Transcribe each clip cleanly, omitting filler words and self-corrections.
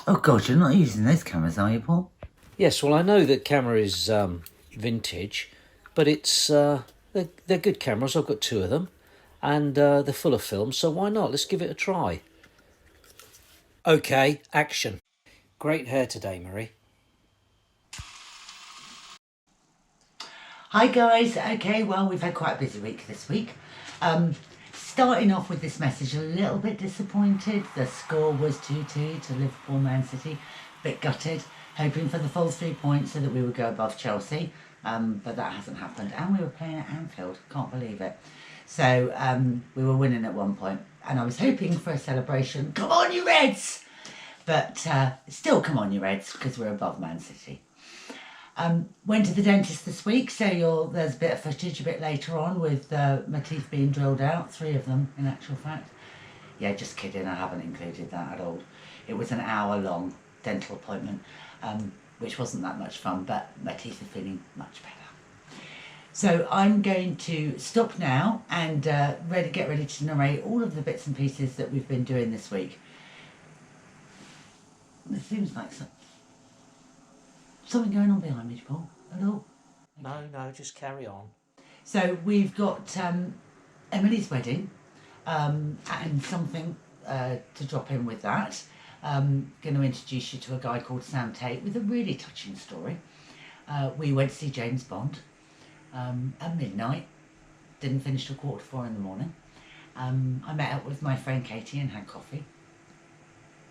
Oh God, you're not using those cameras, are you, Paul? Yes, well, I know that camera is vintage, but it's they're good cameras. I've got two of them, and they're full of film, so why not? Let's give it a try. Okay, action. Great hair today, Marie. Hi guys, okay, well we've had quite a busy week this week. Starting off with this message, a little bit disappointed. The score was 2-2 to Liverpool Man City. Bit gutted, hoping for the full 3 points so that we would go above Chelsea. But that hasn't happened. And we were playing at Anfield, can't believe it. So we were winning at one point and I was hoping for a celebration. Come on you Reds! But still come on you Reds, because we're above Man City. Went to the dentist this week, so there's a bit of footage a bit later on with my teeth being drilled out, 3 of them in actual fact. Yeah, just kidding, I haven't included that at all. It was an hour-long dental appointment, which wasn't that much fun, but my teeth are feeling much better. So I'm going to stop now and get ready to narrate all of the bits and pieces that we've been doing this week. It seems like something going on behind me, Paul, at all? Okay. No, just carry on. So we've got Emily's wedding and something to drop in with that. Going to introduce you to a guy called Sam Tate with a really touching story. We went to see James Bond at midnight. Didn't finish till 4:45 in the morning. I met up with my friend Katie and had coffee.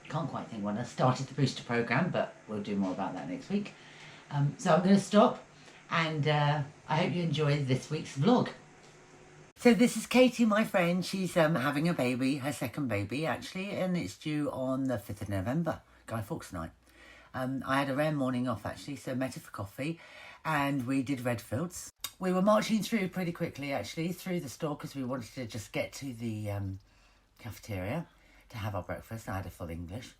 Can't quite think when I started the booster programme, but we'll do more about that next week. So I'm going to stop and I hope you enjoy this week's vlog. So this is Katie, my friend. She's having a baby, her second baby actually, and it's due on the 5th of November, Guy Fawkes night. I had a rare morning off actually, so met her for coffee and we did Redfields. We were marching through pretty quickly actually, through the store because we wanted to just get to the cafeteria to have our breakfast. I had a full English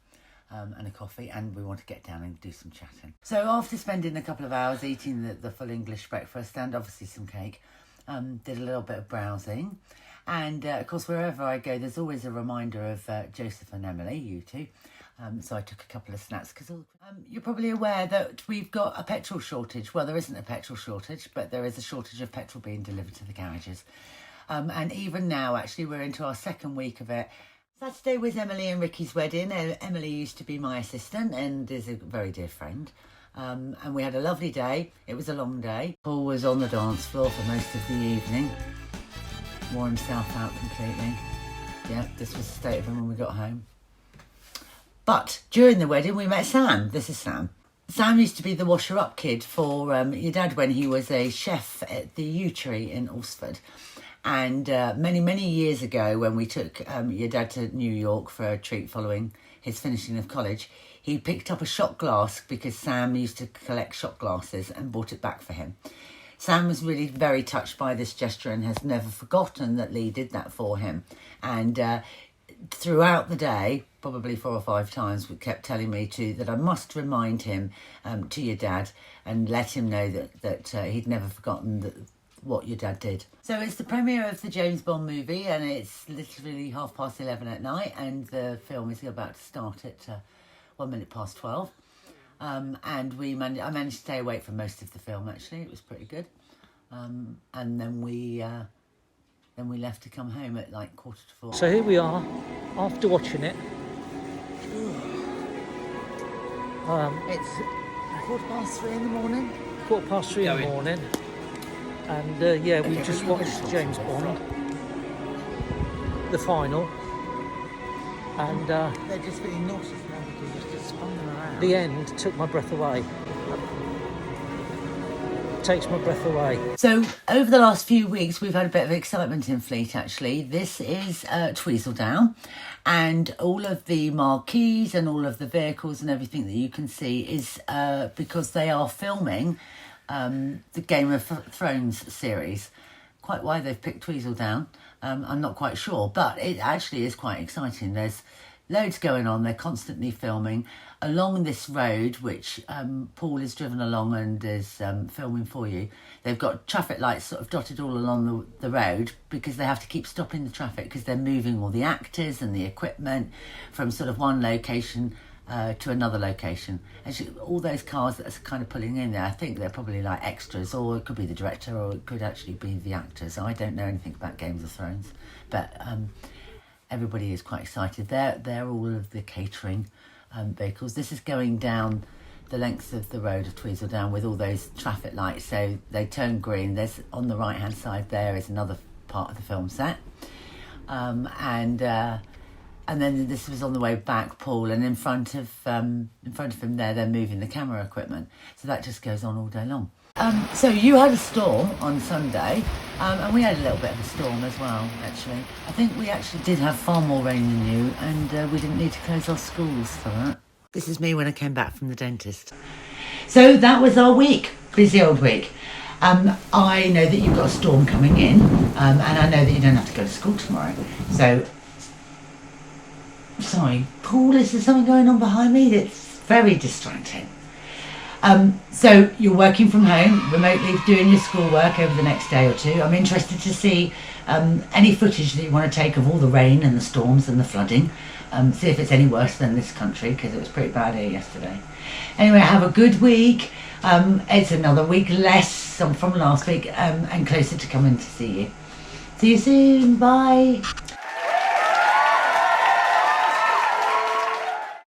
and a coffee, and we want to get down and do some chatting. So after spending a couple of hours eating the full English breakfast and obviously some cake, did a little bit of browsing. And of course, wherever I go, there's always a reminder of Joseph and Emily, you two. So I took a couple of snacks because you're probably aware that we've got a petrol shortage. Well, there isn't a petrol shortage, but there is a shortage of petrol being delivered to the garages. And even now, actually, we're into our second week of it. Saturday was Emily and Ricky's wedding. Emily used to be my assistant and is a very dear friend. And we had a lovely day. It was a long day. Paul was on the dance floor for most of the evening. Wore himself out completely. Yeah, this was the state of him when we got home. But during the wedding, we met Sam. This is Sam. Sam used to be the washer-up kid for your dad when he was a chef at the Yew Tree in Alresford. And many, many years ago, when we took your dad to New York for a treat following his finishing of college, he picked up a shot glass because Sam used to collect shot glasses and bought it back for him. Sam was really very touched by this gesture and has never forgotten that Lee did that for him. And throughout the day, probably 4 or 5 times, we kept telling me that I must remind him to your dad and let him know that he'd never forgotten what your dad did. So it's the premiere of the James Bond movie and it's literally 11:30 at night and the film is about to start at 12:01. And I managed to stay awake for most of the film actually. It was pretty good. And then we left to come home at like 4:45. So here we are, after watching it. It's 3:15 in the morning. 3:15 in the morning. And yeah, we just watched James Bond, the final, and they're just feeling nauseous now because it's just spun them around. The end took my breath away. Takes my breath away. So over the last few weeks, we've had a bit of excitement in Fleet actually. This is Tweezledown, and all of the marquees and all of the vehicles and everything that you can see is because they are filming the Game of Thrones series. Quite why they've picked Tweezledown, I'm not quite sure, but it actually is quite exciting. There's loads going on. They're constantly filming along this road, which Paul is driven along and is filming for you. They've got traffic lights sort of dotted all along the road because they have to keep stopping the traffic because they're moving all the actors and the equipment from sort of one location to another location. Actually, all those cars that are kind of pulling in there, I think they're probably like extras, or it could be the director, or it could actually be the actors. I don't know anything about Games of Thrones, but everybody is quite excited. They're all of the catering vehicles. This is going down the length of the road of Tweedledum with all those traffic lights, so they turn green. There's on the right hand side there is another part of the film set, and then this was on the way back, Paul, and in front of him there, they're moving the camera equipment. So that just goes on all day long. So you had a storm on Sunday, and we had a little bit of a storm as well, actually. I think we actually did have far more rain than you, and we didn't need to close our schools for that. This is me when I came back from the dentist. So that was our week, busy old week. I know that you've got a storm coming in, and I know that you don't have to go to school tomorrow. So, sorry, Paul, is there something going on behind me that's very distracting? So you're working from home, remotely doing your schoolwork over the next day or two. I'm interested to see any footage that you want to take of all the rain and the storms and the flooding. See if it's any worse than this country, because it was pretty bad here yesterday. Anyway, have a good week. It's another week less from last week, and closer to coming to see you. See you soon. Bye.